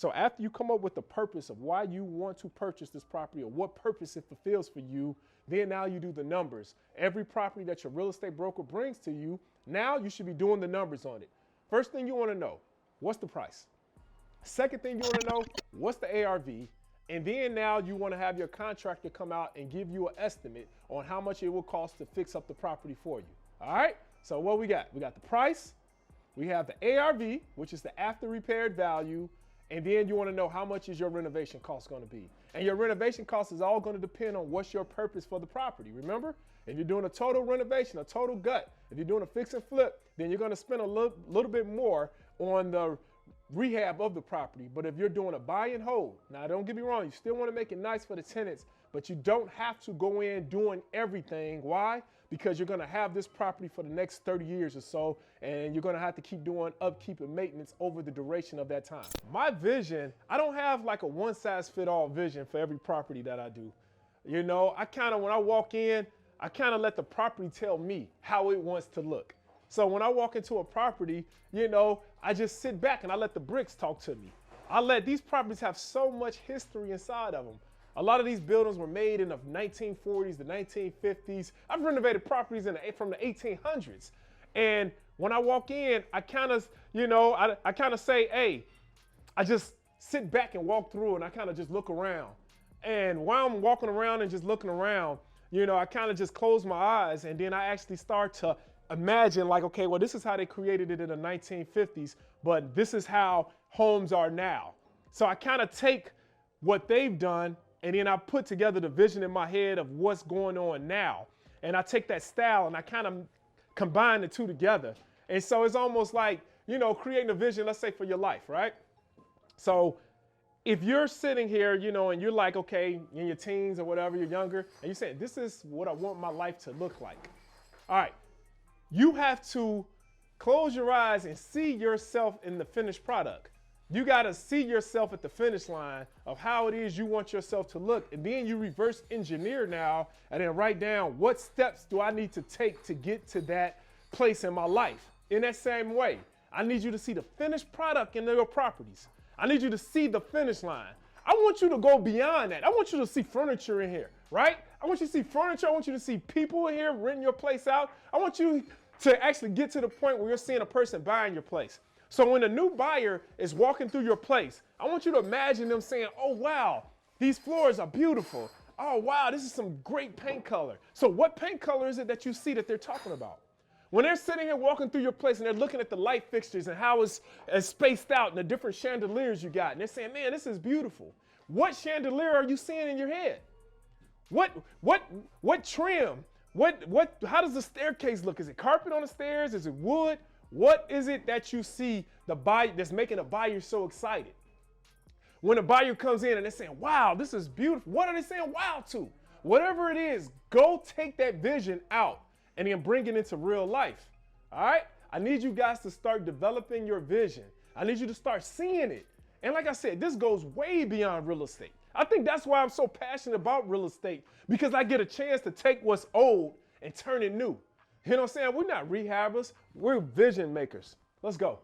So after you come up with the purpose of why you want to purchase this property or what purpose it fulfills for you, then now you do the numbers. Every property that your real estate broker brings to you, now you should be doing the numbers on it. First thing you want to know, what's the price? Second thing you want to know, what's the ARV? And then now you want to have your contractor come out and give you an estimate on how much it will cost to fix up the property for you. All right? So what we got? We got the price, we have the ARV, which is the after repaired value, and then you want to know how much is your renovation cost going to be. And your renovation cost is all going to depend on what's your purpose for the property. Remember, if you're doing a total renovation, a total gut, if you're doing a fix and flip, then you're going to spend a little bit more on the rehab of the property. But if you're doing a buy and hold, now don't get me wrong, you still want to make it nice for the tenants, but you don't have to go in doing everything. Why? Because you're going to have this property for the next 30 years or so, and you're going to have to keep doing upkeep and maintenance over the duration of that time. My vision, I don't have like a one-size-fit-all vision for every property that I do. You know, when I walk in, I kind of let the property tell me how it wants to look. So when I walk into a property, you know, I just sit back and I let the bricks talk to me. I let these properties have so much history inside of them. A lot of these buildings were made in the 1940s, the 1950s. I've renovated properties from the 1800s. And when I walk in, I kind of, you know, I kind of say, hey, I just sit back and walk through and I kind of just look around. And while I'm walking around and just looking around, you know, I kind of just close my eyes and then I actually start to imagine like, okay, well, this is how they created it in the 1950s, but this is how homes are now. So I kind of take what they've done and then I put together the vision in my head of what's going on now. And I take that style and I kind of combine the two together. And so it's almost like, you know, creating a vision, let's say for your life, right? So if you're sitting here, you know, and you're like, okay, in your teens or whatever, you're younger, and you're saying, this is what I want my life to look like. All right, you have to close your eyes and see yourself in the finished product. You got to see yourself at the finish line of how it is you want yourself to look. And then you reverse engineer now and then write down what steps do I need to take to get to that place in my life. In that same way, I need you to see the finished product in your properties. I need you to see the finish line. I want you to go beyond that. I want you to see furniture in here, right? I want you to see furniture. I want you to see people in here renting your place out. I want you to actually get to the point where you're seeing a person buying your place. So when a new buyer is walking through your place, I want you to imagine them saying, oh, wow, these floors are beautiful. Oh, wow, this is some great paint color. So what paint color is it that you see that they're talking about? When they're sitting here walking through your place and they're looking at the light fixtures and how it's spaced out and the different chandeliers you got, and they're saying, man, this is beautiful. What chandelier are you seeing in your head? What trim? How does the staircase look? Is it carpet on the stairs? Is it wood? What is it that you see that's making a buyer so excited? When a buyer comes in and they're saying, wow, this is beautiful. What are they saying wow to? Whatever it is, go take that vision out and then bring it into real life. All right? I need you guys to start developing your vision. I need you to start seeing it. And like I said, this goes way beyond real estate. I think that's why I'm so passionate about real estate, because I get a chance to take what's old and turn it new. You know what I'm saying? We're not rehabbers, we're vision makers. Let's go.